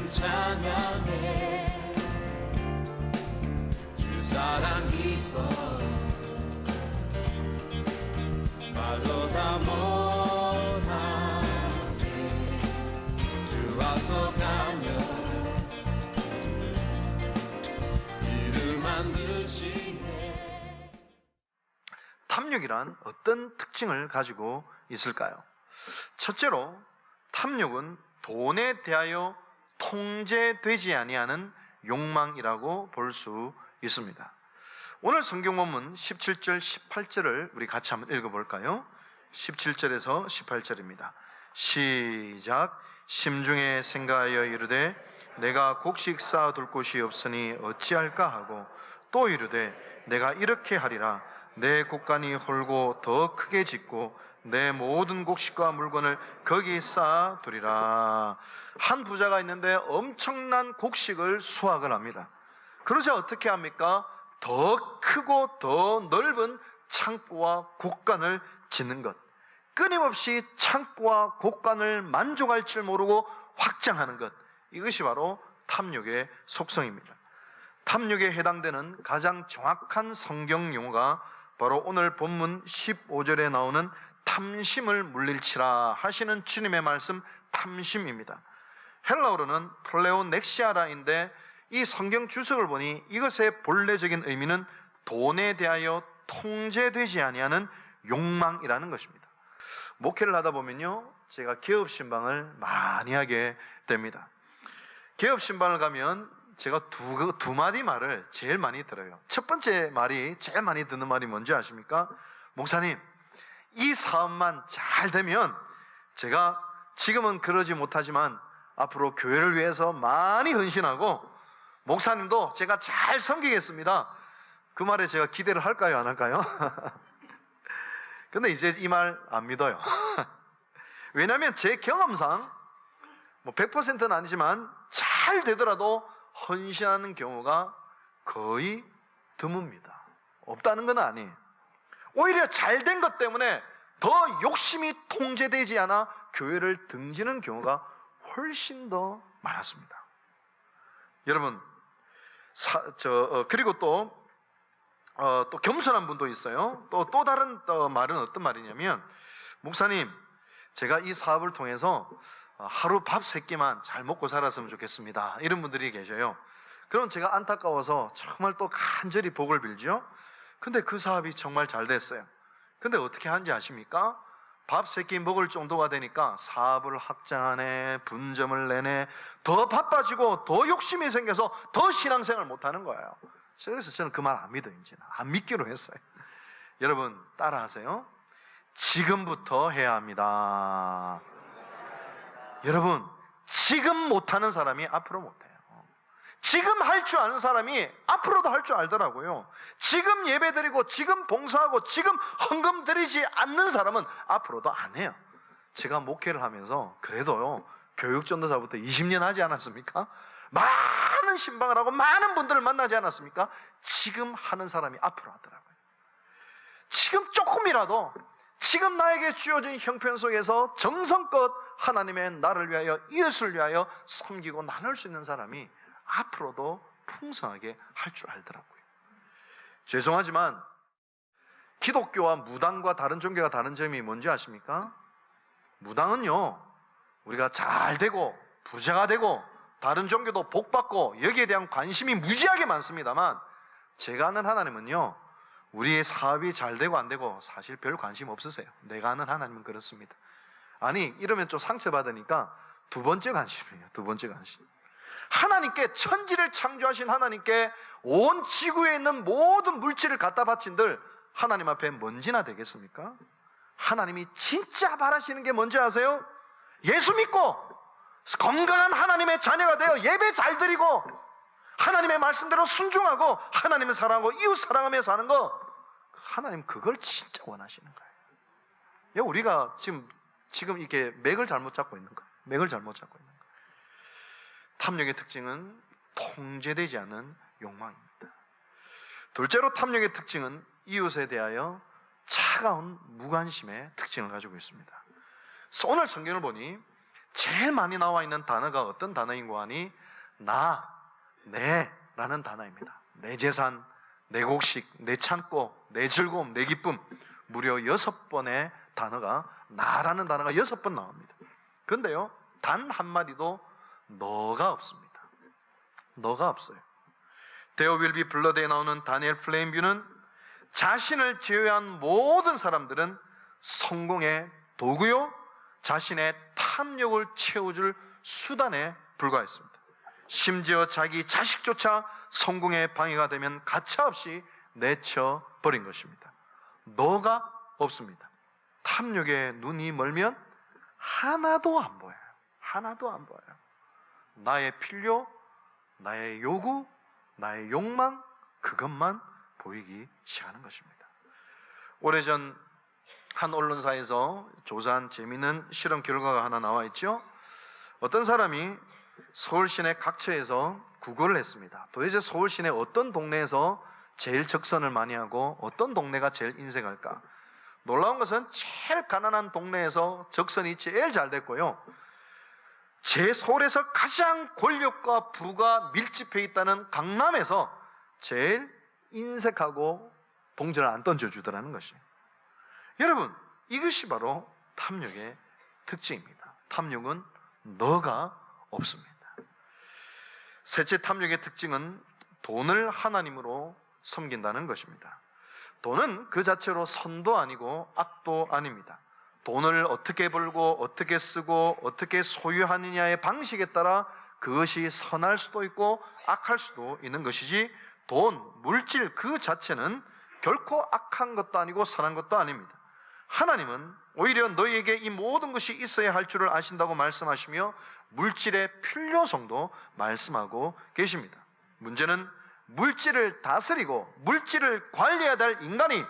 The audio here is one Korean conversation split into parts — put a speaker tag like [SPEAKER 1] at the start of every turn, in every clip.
[SPEAKER 1] 찬양해 주 사랑 기뻐 말로 다 못하네 주 앞서 가며 길을 만드시네.
[SPEAKER 2] 탐욕이란 어떤 특징을 가지고 있을까요? 첫째로 탐욕은 돈에 대하여 통제되지 아니하는 욕망이라고 볼 수 있습니다. 오늘 성경 본문 17절 18절을 우리 같이 한번 읽어볼까요? 17절에서 18절입니다. 시작. 심중에 생각하여 이르되 내가 곡식 쌓아둘 곳이 없으니 어찌할까 하고 또 이르되 내가 이렇게 하리라 내 곡간이 홀고 더 크게 짓고 내 모든 곡식과 물건을 거기 쌓아두리라. 한 부자가 있는데 엄청난 곡식을 수확을 합니다. 그러자 어떻게 합니까? 더 크고 더 넓은 창고와 곡간을 짓는 것, 끊임없이 창고와 곡간을 만족할 줄 모르고 확장하는 것, 이것이 바로 탐욕의 속성입니다. 탐욕에 해당되는 가장 정확한 성경 용어가 바로 오늘 본문 15절에 나오는 탐심을 물릴치라 하시는 주님의 말씀 탐심입니다. 헬라어로는 플레오넥시아라인데 이 성경 주석을 보니 이것의 본래적인 의미는 돈에 대하여 통제되지 아니하는 욕망이라는 것입니다. 목회를 하다 보면요, 제가 개업신방을 많이 하게 됩니다. 개업신방을 가면 제가 두 마디 말을 제일 많이 들어요. 첫 번째 말이, 제일 많이 듣는 말이 뭔지 아십니까? 목사님, 이 사업만 잘 되면 제가 지금은 그러지 못하지만 앞으로 교회를 위해서 많이 헌신하고 목사님도 제가 잘 섬기겠습니다. 그 말에 제가 기대를 할까요, 안 할까요? 근데 이제 이 말 안 믿어요. 왜냐하면 제 경험상 100%는 아니지만 잘 되더라도 헌신하는 경우가 거의 드뭅니다. 없다는 건 아니에요. 오히려 잘 된 것 때문에 더 욕심이 통제되지 않아 교회를 등지는 경우가 훨씬 더 많았습니다. 여러분, 그리고 또 겸손한 분도 있어요. 또 다른 말은 어떤 말이냐면, 목사님, 제가 이 사업을 통해서 하루 밥 3끼만 잘 먹고 살았으면 좋겠습니다. 이런 분들이 계셔요. 그럼 제가 안타까워서 정말 또 간절히 복을 빌죠. 근데 그 사업이 정말 잘 됐어요. 근데 어떻게 하는지 아십니까? 밥 3끼 먹을 정도가 되니까 사업을 확장하네, 분점을 내네, 더 바빠지고 더 욕심이 생겨서 더 신앙생활 못하는 거예요. 그래서 저는 그 말 안 믿어요. 이제는 안 믿기로 했어요. 여러분 따라하세요. 지금부터 해야 합니다. 여러분, 지금 못하는 사람이 앞으로 못해요. 지금 할 줄 아는 사람이 앞으로도 할 줄 알더라고요. 지금 예배드리고 지금 봉사하고 지금 헌금 드리지 않는 사람은 앞으로도 안 해요. 제가 목회를 하면서 그래도요, 교육전도사부터 20년 하지 않았습니까? 많은 신방을 하고 많은 분들을 만나지 않았습니까? 지금 하는 사람이 앞으로 하더라고요. 지금 조금이라도 지금 나에게 주어진 형편 속에서 정성껏 하나님의 나를 위하여, 이웃을 위하여 섬기고 나눌 수 있는 사람이 앞으로도 풍성하게 할 줄 알더라고요. 죄송하지만 기독교와 무당과 다른 종교가 다른 점이 뭔지 아십니까? 무당은요, 우리가 잘 되고 부자가 되고 다른 종교도 복받고 여기에 대한 관심이 무지하게 많습니다만, 제가 아는 하나님은요, 우리의 사업이 잘 되고 안 되고 사실 별 관심 없으세요. 내가 아는 하나님은 그렇습니다. 아니, 이러면 좀 상처받으니까 두 번째 관심이에요. 두 번째 관심. 하나님께, 천지를 창조하신 하나님께 온 지구에 있는 모든 물질을 갖다 바친들 하나님 앞에 먼지나 되겠습니까? 하나님이 진짜 바라시는 게 뭔지 아세요? 예수 믿고 건강한 하나님의 자녀가 되어 예배 잘 드리고 하나님의 말씀대로 순종하고 하나님을 사랑하고 이웃 사랑하며 사는 거, 하나님 그걸 진짜 원하시는 거예요. 우리가 지금 이렇게 맥을 잘못 잡고 있는 거예요. 맥을 잘못 잡고 있는 거예요. 탐욕의 특징은 통제되지 않는 욕망입니다. 둘째로 탐욕의 특징은 이웃에 대하여 차가운 무관심의 특징을 가지고 있습니다. 그래서 오늘 성경을 보니 제일 많이 나와 있는 단어가 어떤 단어인고 하니 나, 내 라는 단어입니다. 내 재산, 내 곡식, 내 창고, 내 즐거움, 내 기쁨, 무려 6번의 단어가 나라는 단어가 6번 나옵니다. 그런데요, 단 한마디도 너가 없습니다. 너가 없어요. There will be blood에 나오는 다니엘 플레임뷰는 자신을 제외한 모든 사람들은 성공의 도구요, 자신의 탐욕을 채워줄 수단에 불과했습니다. 심지어 자기 자식조차 성공의 방해가 되면 가차없이 내쳐버린 것입니다. 너가 없습니다. 탐욕에 눈이 멀면 하나도 안 보여요. 하나도 안 보여요. 나의 필요, 나의 요구, 나의 욕망, 그것만 보이기 시작하는 것입니다. 오래전 한 언론사에서 조사한 재미있는 실험 결과가 하나 나와 있죠. 어떤 사람이 서울 시내 각처에서 구걸을 했습니다. 도대체 서울 시내 어떤 동네에서 제일 적선을 많이 하고 어떤 동네가 제일 인색할까? 놀라운 것은 제일 가난한 동네에서 적선이 제일 잘 됐고요, 제 서울에서 가장 권력과 부가 밀집해 있다는 강남에서 제일 인색하고 동전을 안 던져주더라는 것이에요. 여러분, 이것이 바로 탐욕의 특징입니다. 탐욕은 너가 없습니다. 셋째, 탐욕의 특징은 돈을 하나님으로 섬긴다는 것입니다. 돈은 그 자체로 선도 아니고 악도 아닙니다. 돈을 어떻게 벌고 어떻게 쓰고 어떻게 소유하느냐의 방식에 따라 그것이 선할 수도 있고 악할 수도 있는 것이지, 돈, 물질 그 자체는 결코 악한 것도 아니고 선한 것도 아닙니다. 하나님은 오히려 너희에게 이 모든 것이 있어야 할 줄을 아신다고 말씀하시며 물질의 필요성도 말씀하고 계십니다. 문제는 물질을 다스리고 물질을 관리해야 될 인간이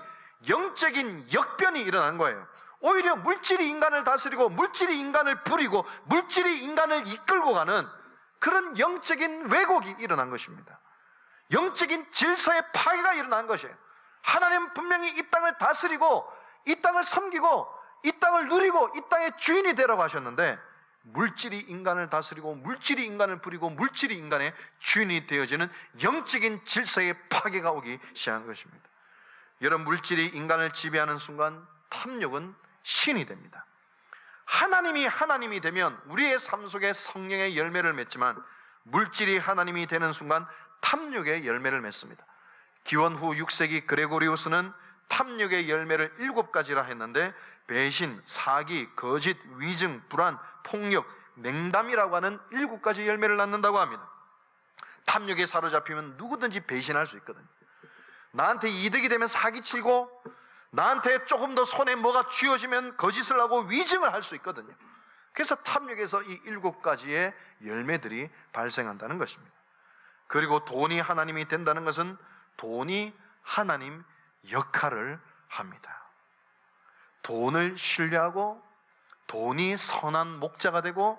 [SPEAKER 2] 영적인 역변이 일어난 거예요. 오히려 물질이 인간을 다스리고 물질이 인간을 부리고 물질이 인간을 이끌고 가는 그런 영적인 왜곡이 일어난 것입니다. 영적인 질서의 파괴가 일어난 것이에요. 하나님은 분명히 이 땅을 다스리고 이 땅을 섬기고 이 땅을 누리고 이 땅의 주인이 되라고 하셨는데, 물질이 인간을 다스리고 물질이 인간을 부리고 물질이 인간의 주인이 되어지는 영적인 질서의 파괴가 오기 시작한 것입니다. 여러분, 물질이 인간을 지배하는 순간 탐욕은 신이 됩니다. 하나님이 되면 우리의 삶 속에 성령의 열매를 맺지만, 물질이 하나님이 되는 순간 탐욕의 열매를 맺습니다. 기원 후 6세기 그레고리우스는 탐욕의 열매를 7가지라 했는데, 배신, 사기, 거짓, 위증, 불안, 폭력, 냉담이라고 하는 7가지 열매를 낳는다고 합니다. 탐욕에 사로잡히면 누구든지 배신할 수 있거든요. 나한테 이득이 되면 사기치고, 나한테 조금 더 손에 뭐가 쥐어지면 거짓을 하고 위증을 할 수 있거든요. 그래서 탐욕에서 이 7가지의 열매들이 발생한다는 것입니다. 그리고 돈이 하나님이 된다는 것은 돈이 하나님 역할을 합니다. 돈을 신뢰하고 돈이 선한 목자가 되고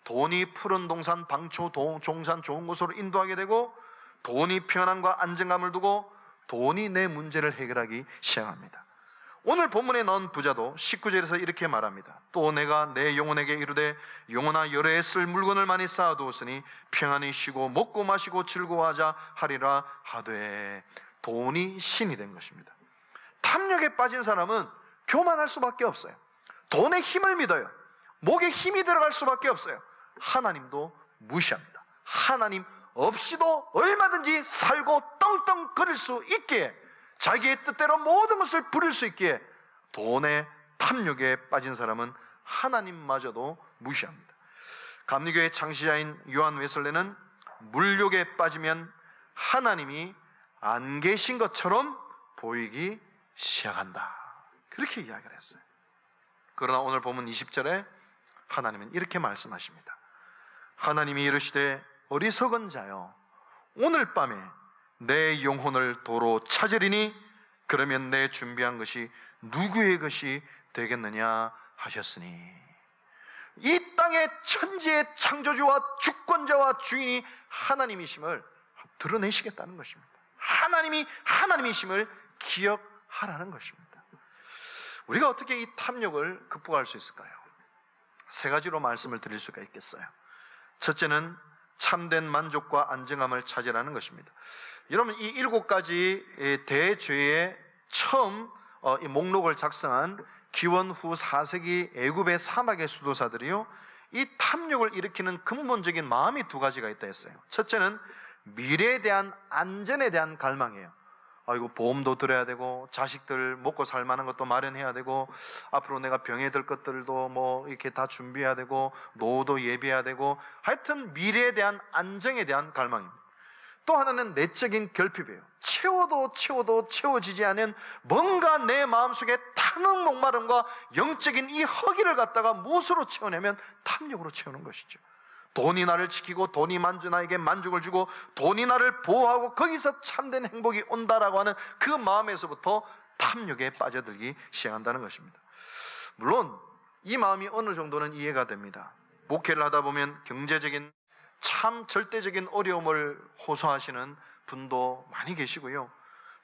[SPEAKER 2] 돈이 푸른 동산, 방초, 종산 좋은 곳으로 인도하게 되고 돈이 평안함과 안정감을 두고 돈이 내 문제를 해결하기 시작합니다. 오늘 본문에 나온 부자도 19절에서 이렇게 말합니다. 또 내가 내 영혼에게 이르되 영혼아, 여러에 쓸 물건을 많이 쌓아두었으니 평안히 쉬고 먹고 마시고 즐거워하자 하리라 하되. 돈이 신이 된 것입니다. 탐욕에 빠진 사람은 교만할 수밖에 없어요. 돈의 힘을 믿어요. 목에 힘이 들어갈 수밖에 없어요. 하나님도 무시합니다. 하나님 없이도 얼마든지 살고 떵떵거릴 수 있기에, 자기의 뜻대로 모든 것을 부릴 수 있기에, 돈의 탐욕에 빠진 사람은 하나님마저도 무시합니다. 감리교의 창시자인 요한 웨슬레는 물욕에 빠지면 하나님이 안 계신 것처럼 보이기 시작한다, 그렇게 이야기를 했어요. 그러나 오늘 보면 20절에 하나님은 이렇게 말씀하십니다. 하나님이 이르시되 어리석은 자여, 오늘 밤에 내 영혼을 도로 찾으리니 그러면 내 준비한 것이 누구의 것이 되겠느냐 하셨으니. 이 땅의 천지의 창조주와 주권자와 주인이 하나님이심을 드러내시겠다는 것입니다. 하나님이 하나님이심을 기억하라는 것입니다. 우리가 어떻게 이 탐욕을 극복할 수 있을까요? 세 가지로 말씀을 드릴 수가 있겠어요. 첫째는 참된 만족과 안정함을 찾으라는 것입니다. 여러분, 이 7가지 대죄의 처음 이 목록을 작성한 기원 후 4세기 애굽의 사막의 수도사들이요, 이 탐욕을 일으키는 근본적인 마음이 2가지가 있다 했어요. 첫째는 미래에 대한 안전에 대한 갈망이에요. 이거 보험도 들어야 되고, 자식들 먹고 살 만한 것도 마련해야 되고, 앞으로 내가 병에 들 것들도 뭐 이렇게 다 준비해야 되고, 노후도 예비해야 되고, 하여튼 미래에 대한 안정에 대한 갈망입니다. 또 하나는 내적인 결핍이에요. 채워도 채워지지 않은 뭔가 내 마음속에 타는 목마름과 영적인 이 허기를 갖다가 무엇으로 채우냐면 탐욕으로 채우는 것이죠. 돈이 나를 지키고, 돈이 나에게 만족을 주고, 돈이 나를 보호하고, 거기서 참된 행복이 온다라고 하는 그 마음에서부터 탐욕에 빠져들기 시작한다는 것입니다. 물론 이 마음이 어느 정도는 이해가 됩니다. 목회를 하다 보면 경제적인 참 절대적인 어려움을 호소하시는 분도 많이 계시고요,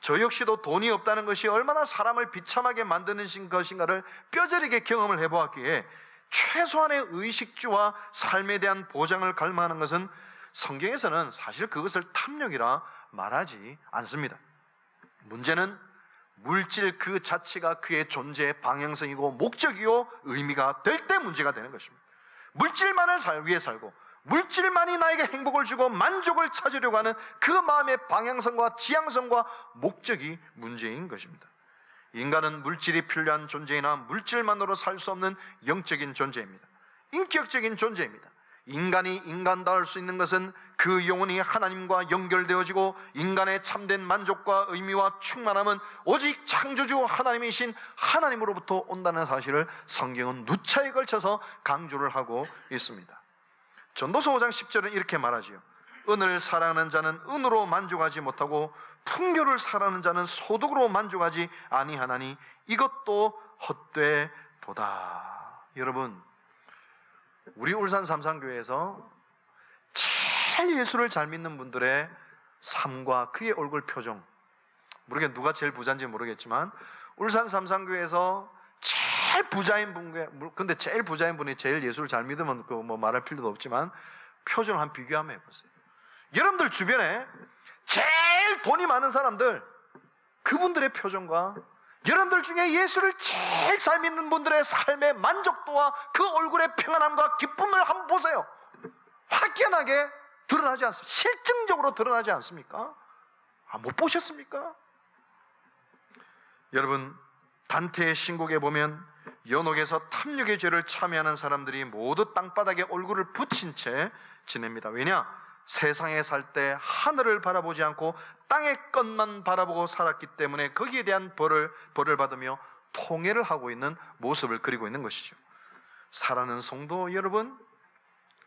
[SPEAKER 2] 저 역시도 돈이 없다는 것이 얼마나 사람을 비참하게 만드는 것인가를 뼈저리게 경험을 해보았기에 최소한의 의식주와 삶에 대한 보장을 갈망하는 것은 성경에서는 사실 그것을 탐욕이라 말하지 않습니다. 문제는 물질 그 자체가 그의 존재의 방향성이고 목적이요 의미가 될 때 문제가 되는 것입니다. 물질만을 위해 살고, 물질만이 나에게 행복을 주고 만족을 찾으려고 하는 그 마음의 방향성과 지향성과 목적이 문제인 것입니다. 인간은 물질이 필요한 존재이나 물질만으로 살 수 없는 영적인 존재입니다. 인격적인 존재입니다. 인간이 인간다울 수 있는 것은 그 영혼이 하나님과 연결되어지고, 인간의 참된 만족과 의미와 충만함은 오직 창조주 하나님이신 하나님으로부터 온다는 사실을 성경은 누차에 걸쳐서 강조를 하고 있습니다. 전도서 5장 10절은 이렇게 말하지요. 은을 사랑하는 자는 은으로 만족하지 못하고 풍요를 사랑하는 자는 소득으로 만족하지 아니하나니 이것도 헛되도다. 여러분, 우리 울산 삼산교회에서 제일 예수를 잘 믿는 분들의 삶과 그의 얼굴 표정, 모르겠 누가 제일 부자인지 모르겠지만 울산 삼산교회에서 제일 부자인 분, 근데 제일 부자인 분이 제일 예수를 잘 믿으면 그 뭐 말할 필요도 없지만 표정을 한번 비교 한번 해보세요. 여러분들 주변에 제일 돈이 많은 사람들, 그분들의 표정과 여러분들 중에 예수를 제일 잘 믿는 분들의 삶의 만족도와 그 얼굴의 평안함과 기쁨을 한번 보세요. 확연하게 드러나지 않습니까? 실증적으로 드러나지 않습니까? 못 보셨습니까? 여러분, 단테의 신곡에 보면 연옥에서 탐욕의 죄를 참여하는 사람들이 모두 땅바닥에 얼굴을 붙인 채 지냅니다. 왜냐? 세상에 살 때 하늘을 바라보지 않고 땅의 것만 바라보고 살았기 때문에 거기에 대한 벌을 받으며 통회를 하고 있는 모습을 그리고 있는 것이죠. 사랑하는 성도 여러분,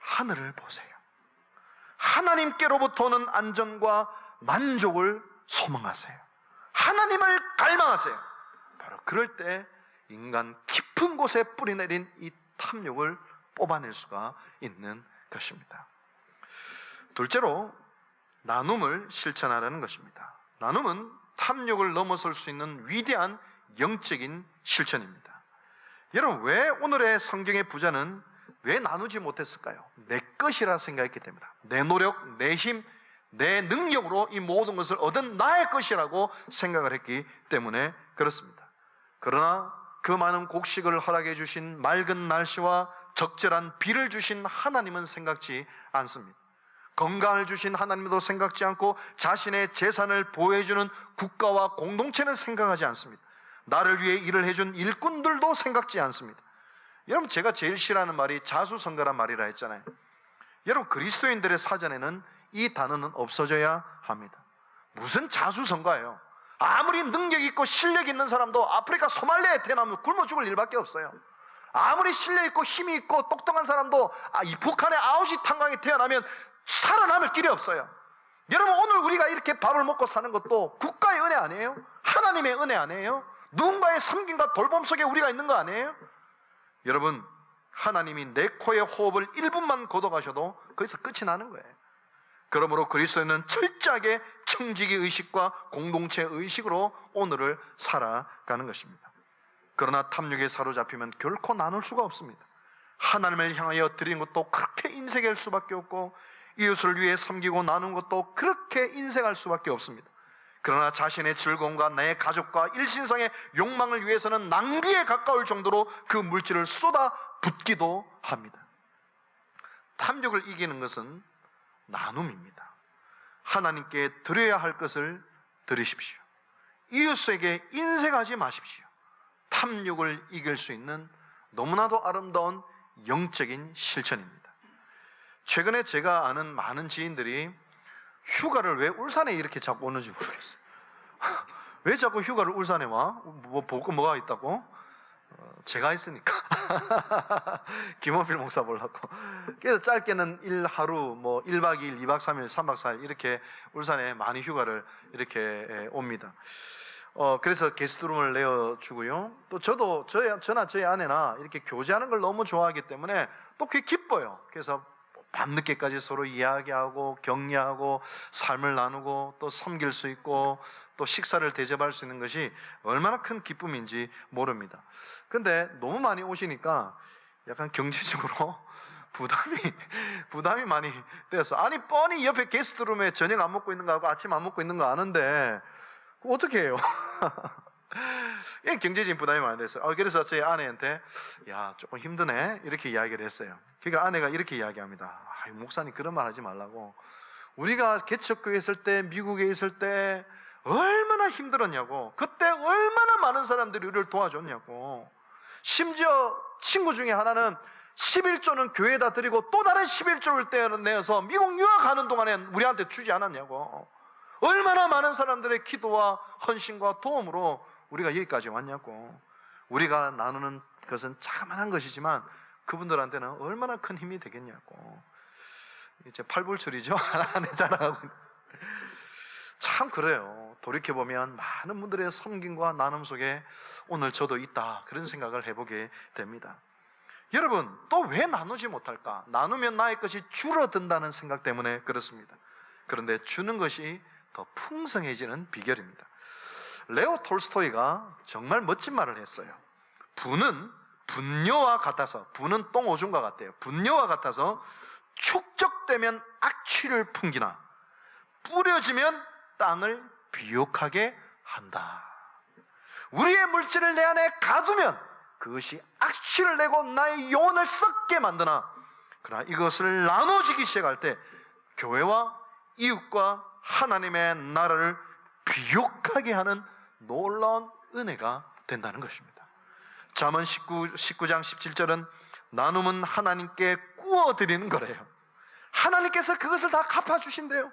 [SPEAKER 2] 하늘을 보세요. 하나님께로부터 오는 안정과 만족을 소망하세요. 하나님을 갈망하세요. 바로 그럴 때 인간 깊은 곳에 뿌리내린 이 탐욕을 뽑아낼 수가 있는 것입니다. 둘째로 나눔을 실천하라는 것입니다. 나눔은 탐욕을 넘어설 수 있는 위대한 영적인 실천입니다. 여러분, 왜 오늘의 성경의 부자는 왜 나누지 못했을까요? 내 것이라 생각했기 때문이다. 내 노력, 내 힘, 내 능력으로 이 모든 것을 얻은 나의 것이라고 생각을 했기 때문에 그렇습니다. 그러나 그 많은 곡식을 허락해 주신 맑은 날씨와 적절한 비를 주신 하나님은 생각지 않습니다. 건강을 주신 하나님도 생각지 않고 자신의 재산을 보호해주는 국가와 공동체는 생각하지 않습니다. 나를 위해 일을 해준 일꾼들도 생각지 않습니다. 여러분, 제가 제일 싫어하는 말이 자수성가란 말이라 했잖아요. 여러분, 그리스도인들의 사전에는 이 단어는 없어져야 합니다. 무슨 자수성가예요? 아무리 능력 있고 실력 있는 사람도 아프리카 소말리아에 태어나면 굶어 죽을 일밖에 없어요. 아무리 실력 있고 힘이 있고 똑똑한 사람도 이 북한의 아오시 탄광에 태어나면 살아남을 길이 없어요. 여러분, 오늘 우리가 이렇게 밥을 먹고 사는 것도 국가의 은혜 아니에요? 하나님의 은혜 아니에요? 누군가의 섬김과 돌봄 속에 우리가 있는 거 아니에요? 여러분, 하나님이 내 코에 호흡을 1분만 걷어가셔도 거기서 끝이 나는 거예요. 그러므로 그리스도인은 철저하게 청지기 의식과 공동체 의식으로 오늘을 살아가는 것입니다. 그러나 탐욕에 사로잡히면 결코 나눌 수가 없습니다. 하나님을 향하여 드리는 것도 그렇게 인색할 수밖에 없고, 이웃을 위해 섬기고 나누는 것도 그렇게 인색할 수밖에 없습니다. 그러나 자신의 즐거움과 내 가족과 일신상의 욕망을 위해서는 낭비에 가까울 정도로 그 물질을 쏟아 붓기도 합니다. 탐욕을 이기는 것은 나눔입니다. 하나님께 드려야 할 것을 드리십시오. 이웃에게 인색하지 마십시오. 탐욕을 이길 수 있는 너무나도 아름다운 영적인 실천입니다. 최근에 제가 아는 많은 지인들이 휴가를 왜 울산에 이렇게 자꾸 오는지 모르겠어요. 왜 자꾸 휴가를 울산에 와? 뭐 볼 거 뭐가 있다고? 제가 했으니까. 김원필 목사 보려고. 그래서 짧게는 하루, 1박 2일, 2박 3일, 3박 4일 이렇게 울산에 많이 휴가를 이렇게 옵니다. 그래서 게스트룸을 내어주고요. 또 저나 저희 아내나 이렇게 교제하는 걸 너무 좋아하기 때문에 또 그게 기뻐요. 그래서 밤늦게까지 서로 이야기하고 격려하고 삶을 나누고 또 섬길 수 있고 또 식사를 대접할 수 있는 것이 얼마나 큰 기쁨인지 모릅니다. 근데 너무 많이 오시니까 약간 경제적으로 부담이 많이 되어서, 아니 뻔히 옆에 게스트룸에 저녁 안 먹고 있는 거 하고 아침 안 먹고 있는 거 아는데 그거 어떻게 해요? 경제적인 부담이 많이 됐어요. 그래서 저희 아내한테 야 조금 힘드네 이렇게 이야기를 했어요. 그러니까 아내가 이렇게 이야기합니다. 목사님 그런 말 하지 말라고. 우리가 개척교회 있을 때, 미국에 있을 때 얼마나 힘들었냐고. 그때 얼마나 많은 사람들이 우리를 도와줬냐고. 심지어 친구 중에 하나는 11조는 교회에다 드리고 또 다른 11조를 떼어내서 미국 유학하는 동안에 우리한테 주지 않았냐고. 얼마나 많은 사람들의 기도와 헌신과 도움으로 우리가 여기까지 왔냐고. 우리가 나누는 것은 자그마한 것이지만 그분들한테는 얼마나 큰 힘이 되겠냐고. 이제 팔불출이죠. 아내 자랑하고. 참 그래요. 돌이켜보면 많은 분들의 섬김과 나눔 속에 오늘 저도 있다, 그런 생각을 해보게 됩니다. 여러분, 또 왜 나누지 못할까? 나누면 나의 것이 줄어든다는 생각 때문에 그렇습니다. 그런데 주는 것이 더 풍성해지는 비결입니다. 레오 톨스토이가 정말 멋진 말을 했어요. 부는 분뇨와 같아서, 부는 똥오줌과 같대요. 분뇨와 같아서 축적되면 악취를 풍기나 뿌려지면 땅을 비옥하게 한다. 우리의 물질을 내 안에 가두면 그것이 악취를 내고 나의 영혼을 썩게 만드나, 그러나 이것을 나눠지기 시작할 때 교회와 이웃과 하나님의 나라를 비옥하게 하는 놀라운 은혜가 된다는 것입니다. 잠언 19장 17절은 나눔은 하나님께 구워드리는 거래요. 하나님께서 그것을 다 갚아주신대요.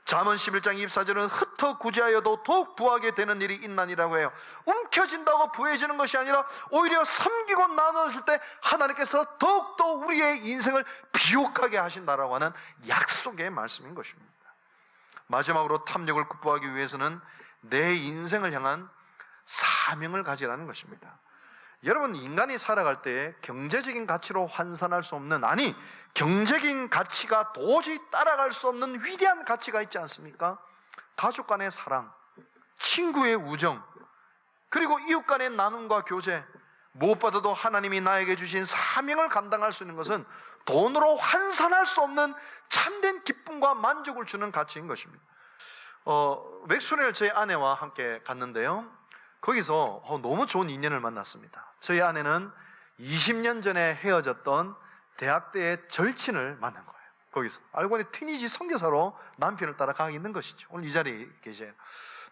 [SPEAKER 2] 잠언 11장 24절은 흩어 구제하여도 더욱 부하게 되는 일이 있나니라고 해요. 움켜진다고 부해지는 것이 아니라 오히려 섬기고 나눠줄 때 하나님께서 더욱더 우리의 인생을 비옥하게 하신다라고 하는 약속의 말씀인 것입니다. 마지막으로 탐욕을 극복하기 위해서는 내 인생을 향한 사명을 가지라는 것입니다. 여러분, 인간이 살아갈 때 경제적인 가치로 환산할 수 없는, 아니 경제적인 가치가 도저히 따라갈 수 없는 위대한 가치가 있지 않습니까? 가족 간의 사랑, 친구의 우정, 그리고 이웃 간의 나눔과 교제, 무엇보다도 하나님이 나에게 주신 사명을 감당할 수 있는 것은 돈으로 환산할 수 없는 참된 기쁨과 만족을 주는 가치인 것입니다. 웩순회를 저희 아내와 함께 갔는데요, 거기서 너무 좋은 인연을 만났습니다. 저희 아내는 20년 전에 헤어졌던 대학 때의 절친을 만난 거예요. 거기서 알고 보니 티니지 선교사로 남편을 따라 가 있는 것이죠. 오늘 이 자리에 계세요.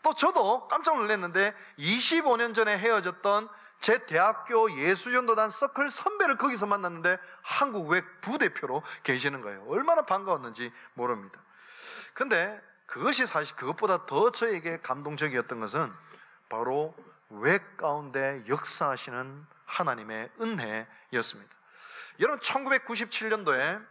[SPEAKER 2] 또 저도 깜짝 놀랐는데 25년 전에 헤어졌던 제 대학교 예수전도단 서클 선배를 거기서 만났는데 한국 웩 부대표로 계시는 거예요. 얼마나 반가웠는지 모릅니다. 근데 그것이 사실 그것보다 더 저에게 감동적이었던 것은 바로 웩 가운데 역사하시는 하나님의 은혜였습니다. 여러분, 1997년도에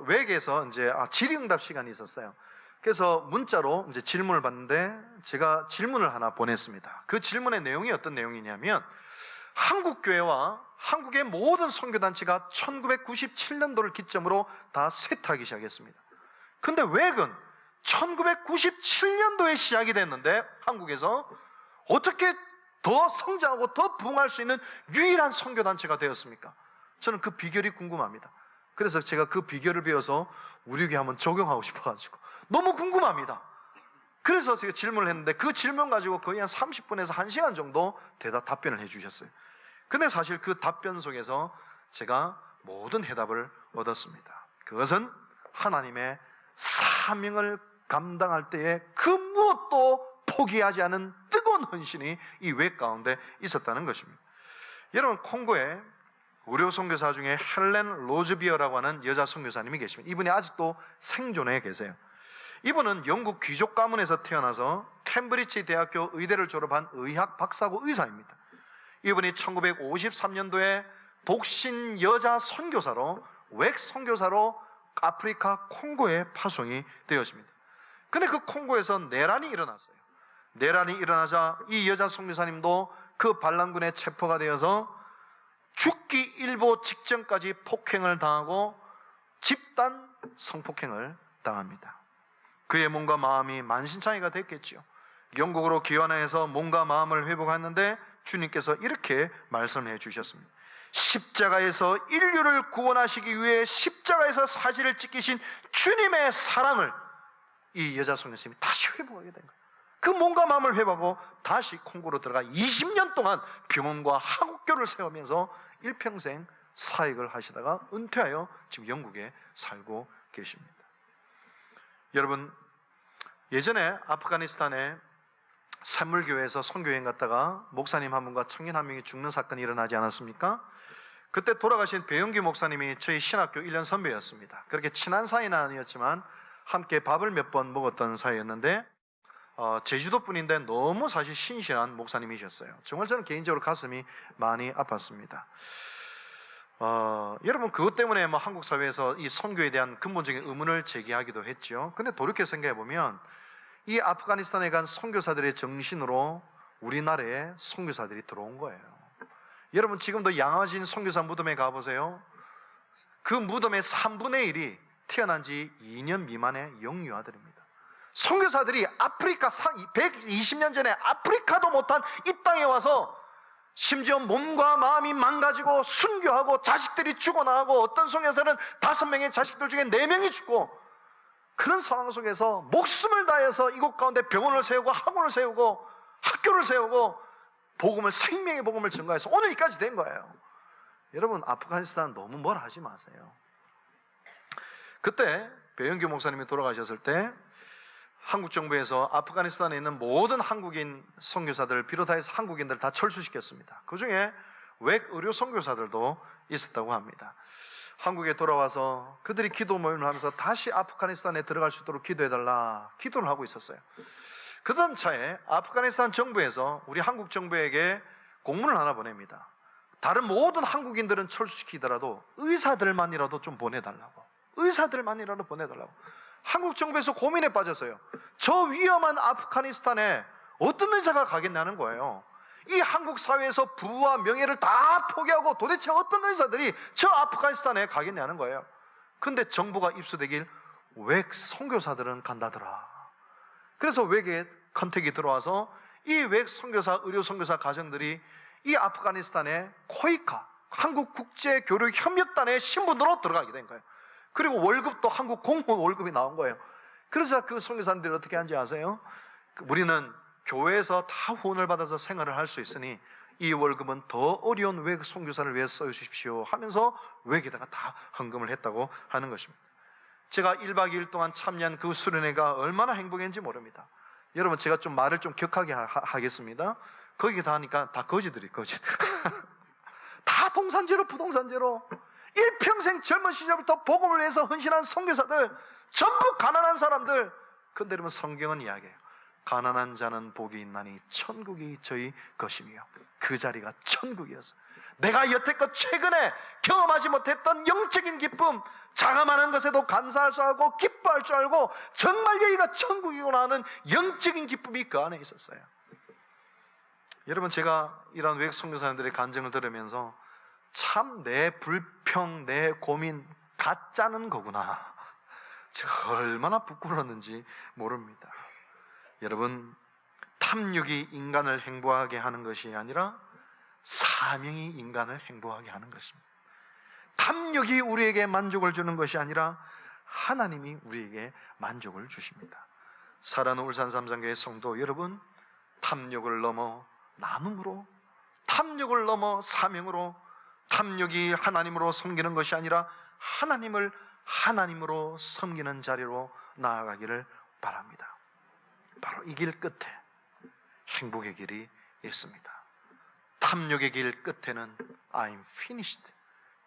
[SPEAKER 2] 웩에서 이제 질의응답 시간이 있었어요. 그래서 문자로 이제 질문을 받는데 제가 질문을 하나 보냈습니다. 그 질문의 내용이 어떤 내용이냐면, 한국 교회와 한국의 모든 선교단체가 1997년도를 기점으로 다 쇠퇴하기 시작했습니다. 근데 외근 1997년도에 시작이 됐는데 한국에서 어떻게 더 성장하고 더 부흥할 수 있는 유일한 선교단체가 되었습니까? 저는 그 비결이 궁금합니다. 그래서 제가 그 비결을 배워서 우리 교회 한번 적용하고 싶어가지고 너무 궁금합니다. 그래서 제가 질문을 했는데 그 질문 가지고 거의 한 30분에서 1시간 정도 답변을 해주셨어요. 근데 사실 그 답변 속에서 제가 모든 해답을 얻었습니다. 그것은 하나님의 사명을 감당할 때에 그 무엇도 포기하지 않은 뜨거운 헌신이 이 외 가운데 있었다는 것입니다. 여러분, 콩고에 의료 선교사 중에 헬렌 로즈비어라고 하는 여자 선교사님이 계십니다. 이분이 아직도 생존해 계세요. 이분은 영국 귀족 가문에서 태어나서 캠브리지 대학교 의대를 졸업한 의학 박사고 의사입니다. 이분이 1953년도에 독신 여자 선교사로 외 선교사로 아프리카 콩고에 파송이 되었습니다. 근데 그 콩고에서 내란이 일어났어요. 내란이 일어나자 이 여자 선교사님도 그 반란군에 체포가 되어서 죽기 일보 직전까지 폭행을 당하고 집단 성폭행을 당합니다. 그의 몸과 마음이 만신창이가 됐겠죠. 영국으로 귀환해서 몸과 마음을 회복했는데 주님께서 이렇게 말씀해 주셨습니다. 십자가에서 인류를 구원하시기 위해 십자가에서 사지를 찢기신 주님의 사랑을 이 여자 선교사님이 다시 회복하게 된 거예요. 그 몸과 마음을 회복하고 다시 콩고로 들어가 20년 동안 병원과 학교를 세우면서 일평생 사역을 하시다가 은퇴하여 지금 영국에 살고 계십니다. 여러분, 예전에 아프가니스탄에 샘물교회에서 선교여행 갔다가 목사님 한 분과 청년 한 명이 죽는 사건이 일어나지 않았습니까? 그때 돌아가신 배영규 목사님이 저희 신학교 1년 선배였습니다. 그렇게 친한 사이는 아니었지만 함께 밥을 몇 번 먹었던 사이였는데 제주도 분인데 너무 사실 신실한 목사님이셨어요. 정말 저는 개인적으로 가슴이 많이 아팠습니다. 여러분, 그것 때문에 한국 사회에서 이 선교에 대한 근본적인 의문을 제기하기도 했죠. 근데 돌이켜 생각해 보면 이 아프가니스탄에 간 선교사들의 정신으로 우리나라에 선교사들이 들어온 거예요. 여러분, 지금도 양화진 선교사 무덤에 가보세요. 그 무덤의 3분의 1이 태어난 지 2년 미만의 영유아들입니다. 선교사들이 아프리카 120년 전에 아프리카도 못한 이 땅에 와서 심지어 몸과 마음이 망가지고 순교하고 자식들이 죽어나가고 어떤 선교사는 5명의 자식들 중에 4명이 죽고 그런 상황 속에서 목숨을 다해서 이곳 가운데 병원을 세우고 학원을 세우고 학교를 세우고 복음을, 생명의 복음을 전가해서 오늘까지 된 거예요. 여러분, 아프가니스탄 너무 뭐라 하지 마세요. 그때 배영규 목사님이 돌아가셨을 때 한국 정부에서 아프가니스탄에 있는 모든 한국인 선교사들을 비롯해서 한국인들 다 철수시켰습니다. 그 중에 외 의료 선교사들도 있었다고 합니다. 한국에 돌아와서 그들이 기도 모임을 하면서 다시 아프가니스탄에 들어갈 수 있도록 기도해달라 기도를 하고 있었어요. 그던 차에 아프가니스탄 정부에서 우리 한국 정부에게 공문을 하나 보냅니다. 다른 모든 한국인들은 철수시키더라도 의사들만이라도 좀 보내달라고. 의사들만이라도 보내달라고. 한국 정부에서 고민에 빠졌어요. 저 위험한 아프가니스탄에 어떤 의사가 가겠냐는 거예요. 이 한국 사회에서 부와 명예를 다 포기하고 도대체 어떤 의사들이 저 아프가니스탄에 가겠냐는 거예요. 근데 정부가 입수되길 외 선교사들은 간다더라. 그래서 외계 컨택이 들어와서 이 외 선교사, 의료 선교사 가정들이 이 아프가니스탄의 코이카 한국국제교류협력단의 신분으로 들어가게 된 거예요. 그리고 월급도 한국 공무원 월급이 나온 거예요. 그래서 그 선교사님들이 어떻게 하는지 아세요? 우리는 교회에서 다 후원을 받아서 생활을 할 수 있으니 이 월급은 더 어려운 외국 선교사를 위해 써주십시오 하면서 외국에다가 다 헌금을 했다고 하는 것입니다. 제가 1박 2일 동안 참여한 그 수련회가 얼마나 행복했는지 모릅니다. 여러분, 제가 좀 말을 좀 격하게 하겠습니다. 거기 다 하니까 다 거지들이 거짓. 다 동산제로 부동산제로 일평생 젊은 시절부터 복음을 위해서 헌신한 선교사들, 전부 가난한 사람들. 근데 여러분, 성경은 이야기해요. 가난한 자는 복이 있나니 천국이 저희 것이며 그 자리가 천국이었어요. 내가 여태껏 최근에 경험하지 못했던 영적인 기쁨, 자그마한 것에도 감사할 줄 알고 기뻐할 줄 알고 정말 여기가 천국이구나 하는 영적인 기쁨이 그 안에 있었어요. 여러분, 제가 이런 외국 선교사님들의 간증을 들으면서 참 내 불평, 내 고민 가짜는 거구나. 제가 얼마나 부끄러웠는지 모릅니다. 여러분, 탐욕이 인간을 행복하게 하는 것이 아니라 사명이 인간을 행복하게 하는 것입니다. 탐욕이 우리에게 만족을 주는 것이 아니라 하나님이 우리에게 만족을 주십니다. 사랑하는 울산 삼성교회 성도 여러분, 탐욕을 넘어 나눔으로, 탐욕을 넘어 사명으로, 탐욕이 하나님으로 섬기는 것이 아니라 하나님을 하나님으로 섬기는 자리로 나아가기를 바랍니다. 바로 이 길 끝에 행복의 길이 있습니다. 탐욕의 길 끝에는 I'm finished,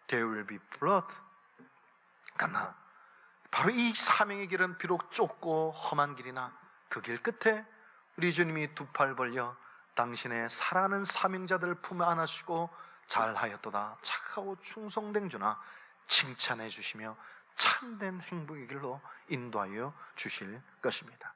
[SPEAKER 2] there will be blood. 그러나 바로 이 사명의 길은 비록 좁고 험한 길이나 그 길 끝에 우리 주님이 두 팔 벌려 당신의 사랑하는 사명자들 품에 안으시고 잘하였도다, 착하고 충성된 주나 칭찬해 주시며 참된 행복의 길로 인도하여 주실 것입니다.